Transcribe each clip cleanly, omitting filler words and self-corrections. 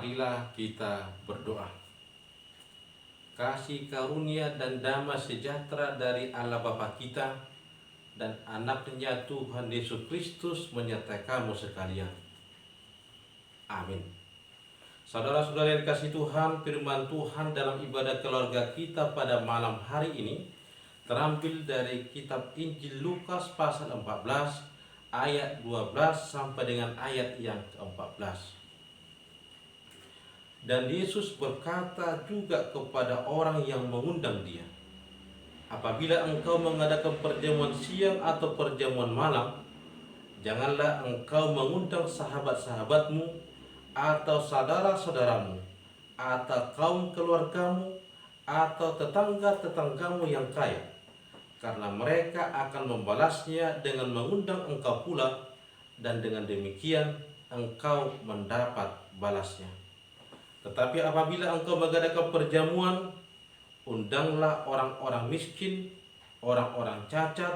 Marilah kita berdoa. Kasih karunia dan damai sejahtera dari Allah Bapa kita dan anaknya Tuhan Yesus Kristus menyertai kamu sekalian. Amin. Saudara-saudara yang dikasihi Tuhan, firman Tuhan dalam ibadah keluarga kita pada malam hari ini terambil dari kitab Injil Lukas pasal 14 ayat 12 sampai dengan ayat yang ke-14. Dan Yesus berkata juga kepada orang yang mengundang dia, apabila engkau mengadakan perjamuan siang atau perjamuan malam, janganlah engkau mengundang sahabat-sahabatmu atau saudara-saudaramu atau kaum keluargamu atau tetangga-tetanggamu yang kaya, karena mereka akan membalasnya dengan mengundang engkau pula, dan dengan demikian engkau mendapat balasnya. Tetapi apabila engkau mengadakan perjamuan, undanglah orang-orang miskin, orang-orang cacat,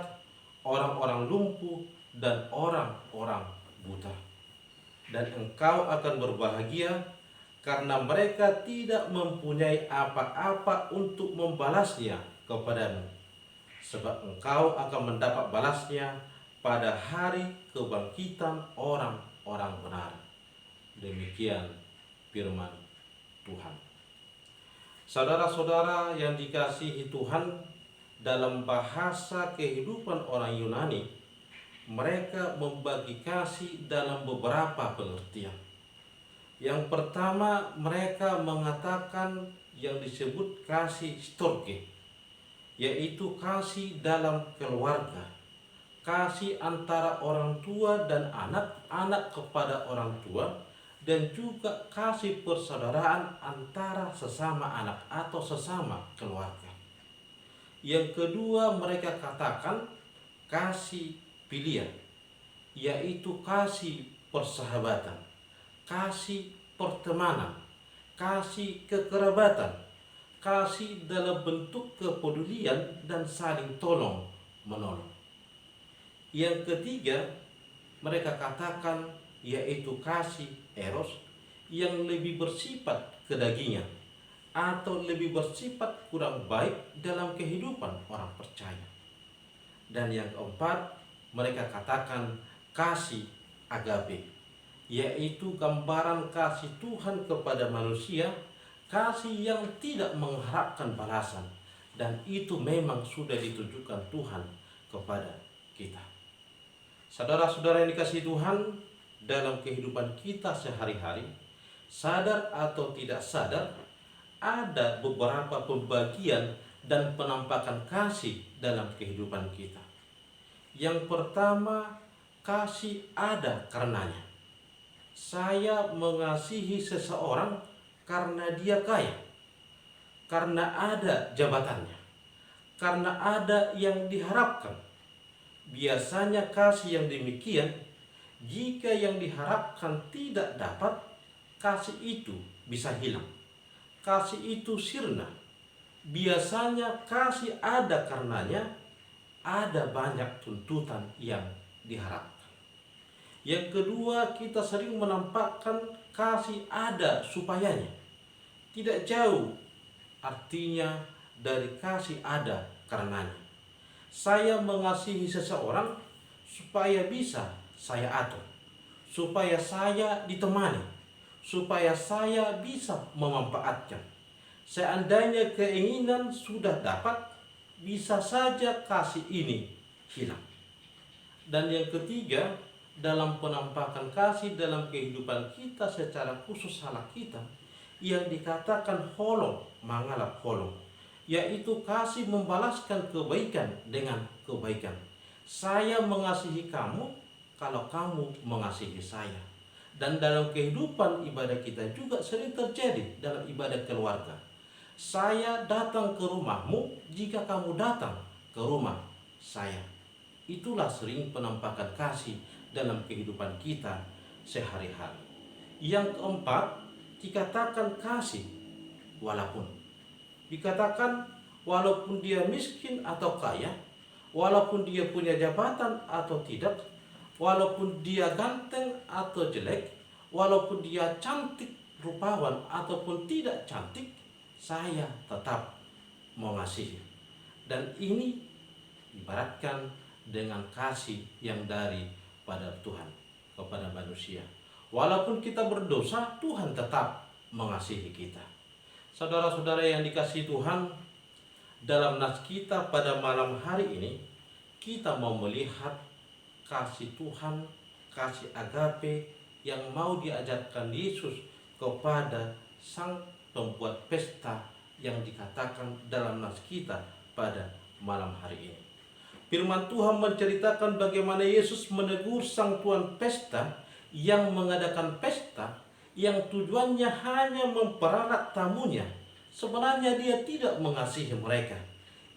orang-orang lumpuh, dan orang-orang buta. Dan engkau akan berbahagia, karena mereka tidak mempunyai apa-apa untuk membalasnya kepadamu, sebab engkau akan mendapat balasnya pada hari kebangkitan orang-orang benar. Demikian firman Tuhan. Saudara-saudara yang dikasihi Tuhan, dalam bahasa kehidupan orang Yunani, mereka membagi kasih dalam beberapa pengertian. Yang pertama, mereka mengatakan yang disebut kasih storge, yaitu kasih dalam keluarga, kasih antara orang tua dan anak-anak kepada orang tua, dan juga kasih persaudaraan antara sesama anak atau sesama keluarga. Yang kedua, mereka katakan kasih filia, yaitu kasih persahabatan, kasih pertemanan, kasih kekerabatan, kasih dalam bentuk kepedulian dan saling tolong menolong. Yang ketiga, mereka katakan yaitu kasih eros, yang lebih bersifat kedagingan atau lebih bersifat kurang baik dalam kehidupan orang percaya. Dan yang keempat, mereka katakan kasih agape, yaitu gambaran kasih Tuhan kepada manusia, kasih yang tidak mengharapkan balasan, dan itu memang sudah ditujukan Tuhan kepada kita. Saudara-saudara yang dikasihi Tuhan, dalam kehidupan kita sehari-hari, sadar atau tidak sadar, ada beberapa pembagian dan penampakan kasih dalam kehidupan kita. Yang pertama, kasih ada karenanya. Saya mengasihi seseorang karena dia kaya, karena ada jabatannya, karena ada yang diharapkan. Biasanya kasih yang demikian, jika yang diharapkan tidak dapat, kasih itu bisa hilang, kasih itu sirna. Biasanya kasih ada karenanya ada banyak tuntutan yang diharapkan. Yang kedua, kita sering menampakkan kasih ada supayanya. Tidak jauh artinya dari kasih ada karenanya. Saya mengasihi seseorang supaya bisa saya atur, supaya saya ditemani, supaya saya bisa memanfaatkan. Seandainya keinginan sudah dapat, bisa saja kasih ini hilang. Dan yang ketiga, dalam penampakan kasih dalam kehidupan kita secara khusus salah kita, yang dikatakan holong mangalap holong, yaitu kasih membalaskan kebaikan dengan kebaikan. Saya mengasihi kamu kalau kamu mengasihi saya. Dan dalam kehidupan ibadah kita juga sering terjadi dalam ibadah keluarga. Saya datang ke rumahmu jika kamu datang ke rumah saya. Itulah sering penampakan kasih dalam kehidupan kita sehari-hari. Yang keempat, dikatakan kasih walaupun. Dikatakan walaupun dia miskin atau kaya, walaupun dia punya jabatan atau tidak, walaupun dia ganteng atau jelek, walaupun dia cantik rupawan ataupun tidak cantik, saya tetap mengasihi. Dan ini ibaratkan dengan kasih yang dari pada Tuhan kepada manusia. Walaupun kita berdosa, Tuhan tetap mengasihi kita. Saudara-saudara yang dikasihi Tuhan, dalam nas kita pada malam hari ini, kita mau melihat kasih Tuhan, kasih agape yang mau diajarkan Yesus kepada sang pembuat pesta yang dikatakan dalam nas kita pada malam hari ini. Firman Tuhan menceritakan bagaimana Yesus menegur sang tuan pesta yang mengadakan pesta yang tujuannya hanya memperalat tamunya. Sebenarnya dia tidak mengasihi mereka.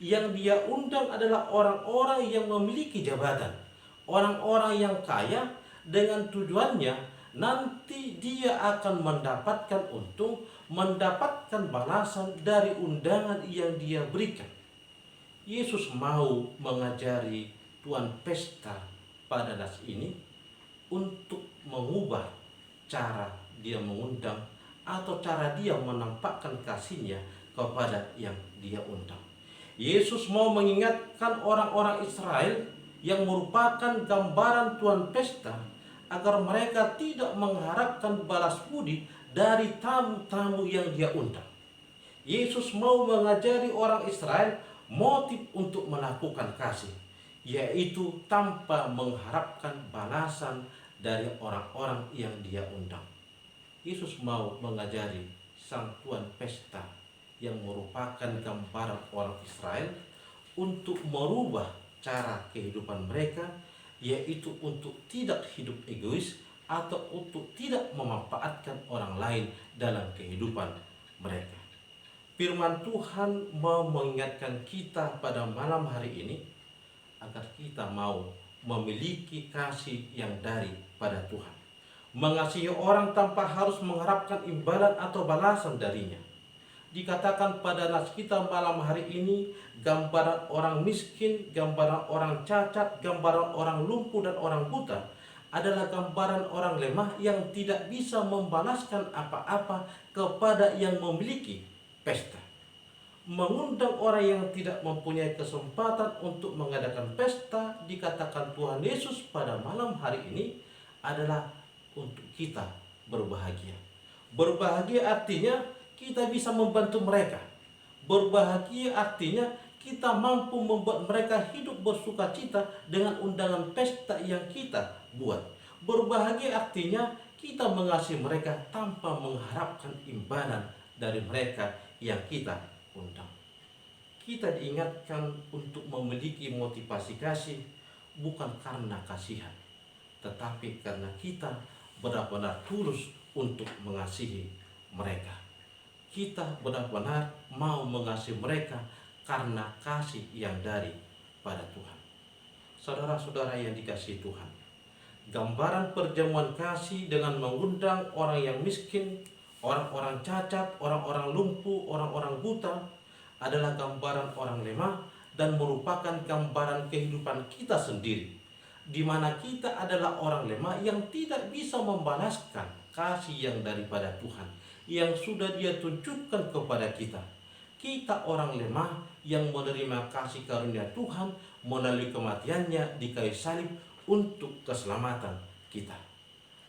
Yang dia undang adalah orang-orang yang memiliki jabatan, orang-orang yang kaya, dengan tujuannya nanti dia akan mendapatkan untung, mendapatkan balasan dari undangan yang dia berikan. Yesus mau mengajari tuan pesta pada nas ini untuk mengubah cara dia mengundang atau cara dia menampakkan kasihnya kepada yang dia undang. Yesus mau mengingatkan orang-orang Israel yang merupakan gambaran tuan pesta agar mereka tidak mengharapkan balas budi dari tamu-tamu yang dia undang. Yesus mau mengajari orang Israel motif untuk melakukan kasih, yaitu tanpa mengharapkan balasan dari orang-orang yang dia undang. Yesus mau mengajari sang tuan pesta yang merupakan gambaran orang Israel untuk merubah cara kehidupan mereka, yaitu untuk tidak hidup egois atau untuk tidak memanfaatkan orang lain dalam kehidupan mereka. Firman Tuhan mau mengingatkan kita pada malam hari ini agar kita mau memiliki kasih yang dari pada Tuhan. Mengasihi orang tanpa harus mengharapkan imbalan atau balasan darinya. Dikatakan pada nas kita malam hari ini, gambaran orang miskin, gambaran orang cacat, gambaran orang lumpuh dan orang buta adalah gambaran orang lemah yang tidak bisa membalaskan apa-apa kepada yang memiliki pesta. Mengundang orang yang tidak mempunyai kesempatan untuk mengadakan pesta, dikatakan Tuhan Yesus pada malam hari ini adalah untuk kita berbahagia. Berbahagia artinya kita bisa membantu mereka. Berbahagia artinya kita mampu membuat mereka hidup bersukacita dengan undangan pesta yang kita buat. Berbahagia artinya kita mengasihi mereka tanpa mengharapkan imbalan dari mereka yang kita undang. Kita diingatkan untuk memiliki motivasi kasih bukan karena kasihan, tetapi karena kita benar-benar tulus untuk mengasihi mereka. Kita benar-benar mau mengasihi mereka karena kasih yang dari pada Tuhan. Saudara-saudara yang dikasihi Tuhan, gambaran perjamuan kasih dengan mengundang orang yang miskin, orang-orang cacat, orang-orang lumpuh, orang-orang buta adalah gambaran orang lemah dan merupakan gambaran kehidupan kita sendiri, di mana kita adalah orang lemah yang tidak bisa membalaskan kasih yang daripada Tuhan yang sudah Dia tunjukkan kepada kita. Kita orang lemah yang menerima kasih karunia Tuhan melalui kematiannya di kayu salib untuk keselamatan kita.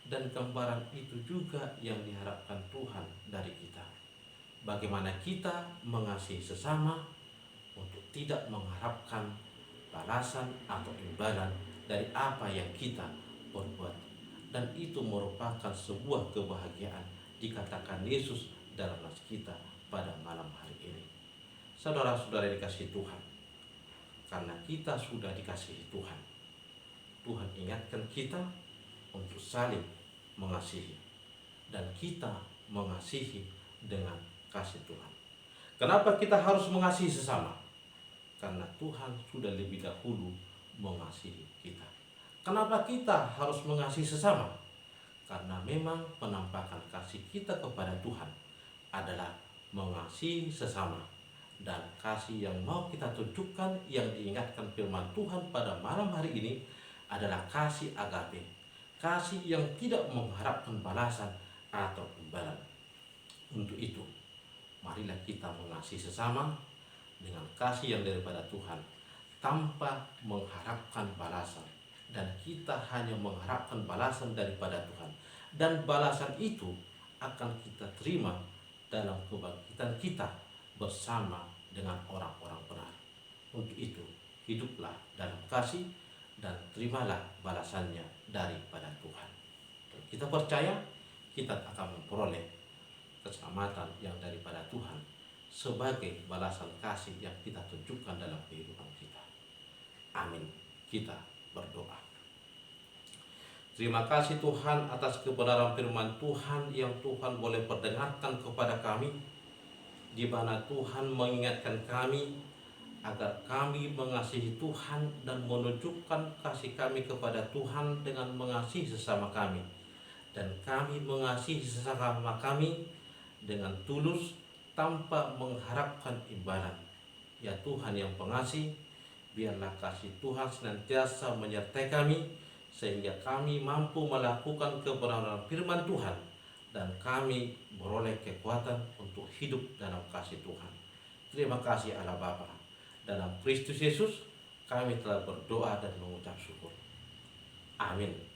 Dan gambaran itu juga yang diharapkan Tuhan dari kita. Bagaimana kita mengasihi sesama untuk tidak mengharapkan balasan atau imbalan dari apa yang kita perbuat. Dan itu merupakan sebuah kebahagiaan, dikatakan Yesus dalam nas kita pada malam hari ini. Saudara-saudara dikasihi Tuhan, karena kita sudah dikasihi Tuhan, Tuhan ingatkan kita untuk saling mengasihi, dan kita mengasihi dengan kasih Tuhan. Kenapa kita harus mengasihi sesama? Karena Tuhan sudah lebih dahulu mengasihi kita. Kenapa kita harus mengasihi sesama? Karena memang penampakan kasih kita kepada Tuhan adalah mengasihi sesama. Dan kasih yang mau kita tunjukkan yang diingatkan firman Tuhan pada malam hari ini adalah kasih agape. Kasih yang tidak mengharapkan balasan atau imbalan. Untuk itu, marilah kita mengasihi sesama dengan kasih yang daripada Tuhan, tanpa mengharapkan balasan. Dan kita hanya mengharapkan balasan daripada Tuhan. Dan balasan itu akan kita terima dalam kebangkitan kita bersama dengan orang-orang benar. Untuk itu, hiduplah dalam kasih dan terimalah balasannya daripada Tuhan. Dan kita percaya kita akan memperoleh keselamatan yang daripada Tuhan sebagai balasan kasih yang kita tunjukkan dalam kehidupan kita. Amin. Kita berdoa. Terima kasih Tuhan atas kebenaran firman Tuhan yang Tuhan boleh perdengarkan kepada kami, di mana Tuhan mengingatkan kami agar kami mengasihi Tuhan dan menunjukkan kasih kami kepada Tuhan dengan mengasihi sesama kami. Dan kami mengasihi sesama kami dengan tulus tanpa mengharapkan imbalan. Ya Tuhan yang pengasih, biarlah kasih Tuhan senantiasa menyertai kami, sehingga kami mampu melakukan kebenaran firman Tuhan dan kami beroleh kekuatan untuk hidup dalam kasih Tuhan. Terima kasih Allah Bapa. Dalam Kristus Yesus kami telah berdoa dan mengucap syukur. Amin.